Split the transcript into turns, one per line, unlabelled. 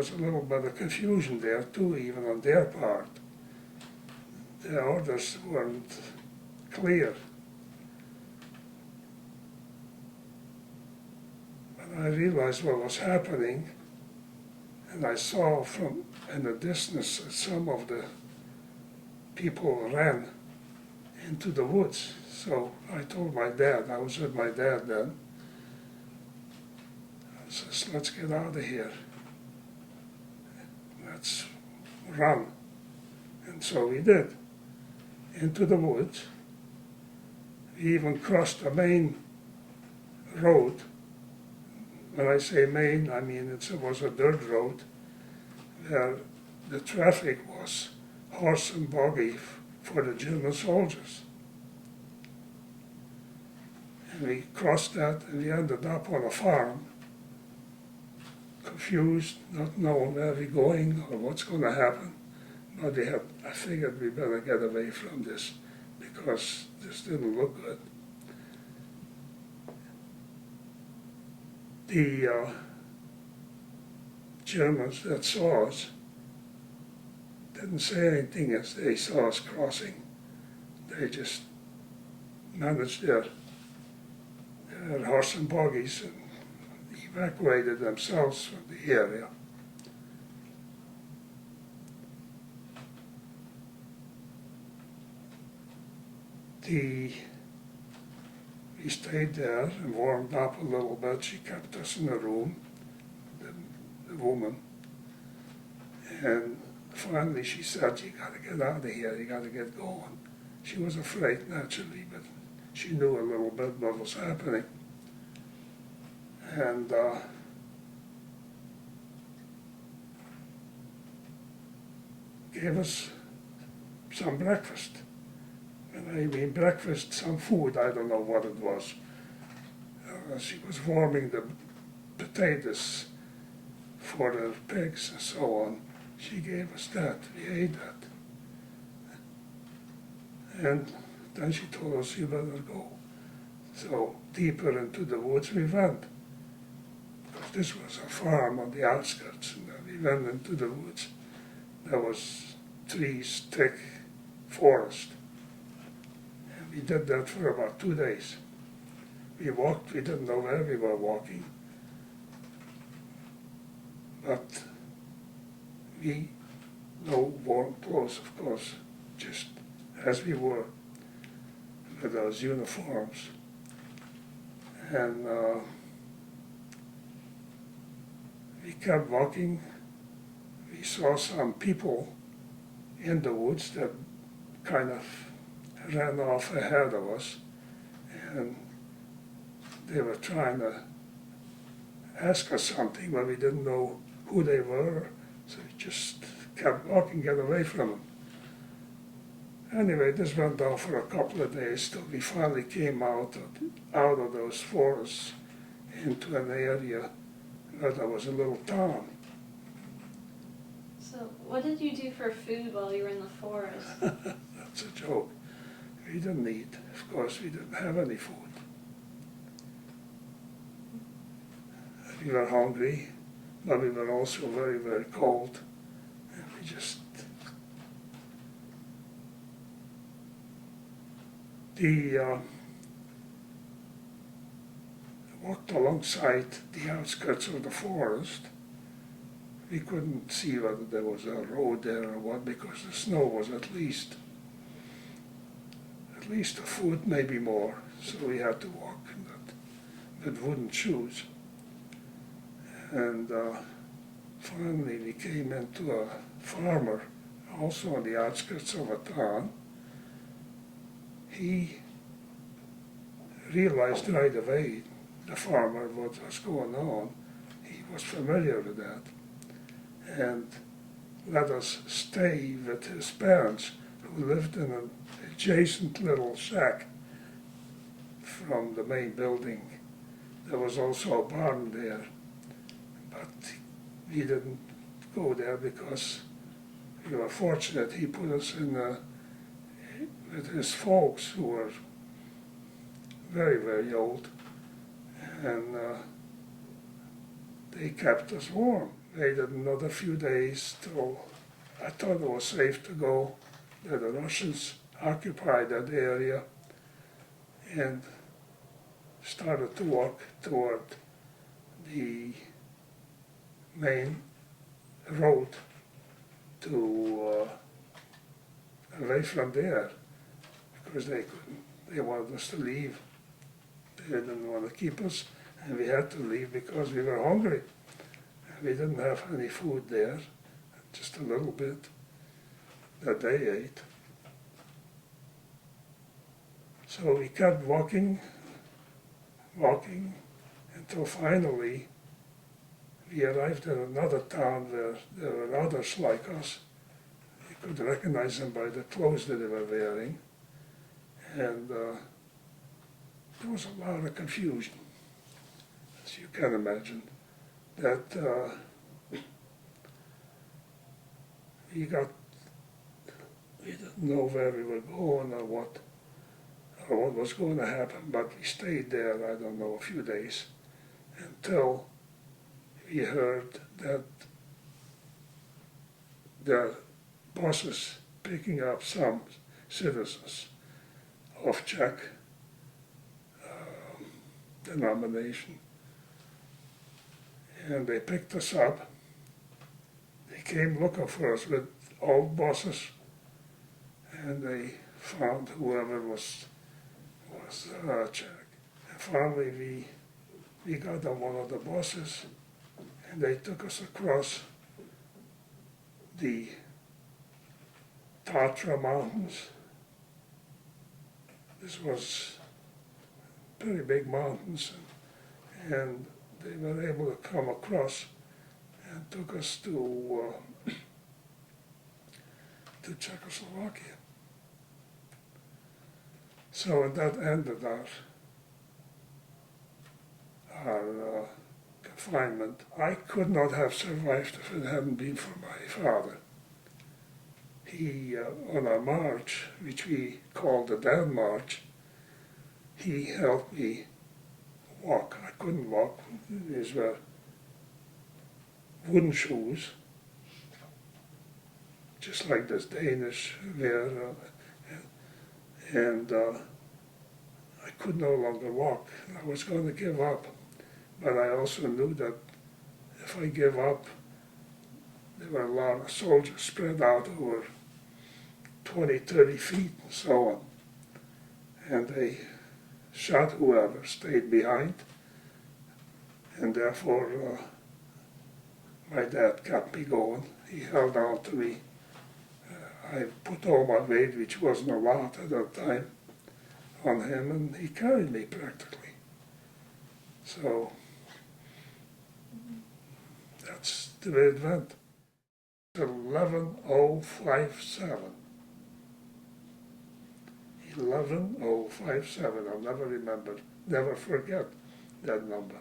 was a little bit of confusion there too, even on their part. The orders weren't clear. When I realized what was happening, and I saw from in the distance that some of the people ran into the woods. So I told my dad, I was with my dad then, I says, let's get out of here. Let's run. And so we did, into the woods. We even crossed the main road. When I say main, I mean it was a dirt road where the traffic was horse and buggy for the German soldiers. And we crossed that and we ended up on a farm, confused, not knowing where we're going or what's going to happen. But I figured we better get away from this because this didn't look good. The Germans that saw us didn't say anything as they saw us crossing. They just managed their horse and buggies and evacuated themselves from the area. We stayed there and warmed up a little bit. She kept us in a room, the woman. And finally she said, you gotta get out of here, you gotta get going. She was afraid naturally, but she knew a little bit what was happening. And gave us some breakfast. And I mean breakfast, some food, I don't know what it was. She was warming the potatoes for the pigs and so on. She gave us that, we ate that. And then she told us, you better go. So deeper into the woods we went. Because this was a farm on the outskirts, and we went into the woods. There was trees, thick forest. We did that for about 2 days. We walked, we didn't know where we were walking. But we, no warm clothes, of course, just as we were with those uniforms. And we kept walking. We saw some people in the woods that kind of ran off ahead of us, and they were trying to ask us something, but we didn't know who they were, so we just kept walking, get away from them. Anyway, this went on for a couple of days till we finally came out of those forests into an area where there was a little town.
So what did you do for food while you were in the forest?
That's a joke. We didn't eat. Of course, we didn't have any food. We were hungry, but we were also very, very cold. And we just... walked alongside the outskirts of the forest. We couldn't see whether there was a road there or what, because the snow was at least a foot, maybe more, so we had to walk with wooden shoes. And finally we came into a farmer, also on the outskirts of a town. He realized right away, the farmer, what was going on. He was familiar with that, and let us stay with his parents, who lived in an adjacent little shack from the main building. There was also a barn there, but we didn't go there because we were fortunate. He put us in with his folks, who were very, very old, and they kept us warm. waited another few days till I thought it was safe to go, that the Russians occupied that area, and started to walk toward the main road to away from there, because they wanted us to leave. They didn't want to keep us, and we had to leave because we were hungry. We didn't have any food there, just a little bit that they ate. So we kept walking, until finally we arrived in another town where there were others like us. You could recognize them by the clothes that they were wearing. And there was a lot of confusion, as you can imagine, that we didn't know where we were going or what was going to happen, but we stayed there, I don't know, a few days, until we heard that the bosses picking up some citizens of Czech denomination, and they picked us up. They came looking for us with old bosses, and they found whoever was Czech. And finally we got on one of the buses, and they took us across the Tatra Mountains. This was pretty big mountains, and they were able to come across and took us to Czechoslovakia. So that ended our confinement. I could not have survived if it hadn't been for my father. He, on our march, which we called the Dead March, he helped me walk. I couldn't walk. These were wooden shoes, just like this Danish wear, and I could no longer walk. I was going to give up, but I also knew that if I give up, there were a lot of soldiers spread out over 20, 30 feet and so on, and they shot whoever stayed behind, and therefore my dad kept me going. He held on to me. I put all my weight, which wasn't a lot at that time, on him, and he carried me practically. So that's the way it went. 11,057. 11,057. I'll never forget that number.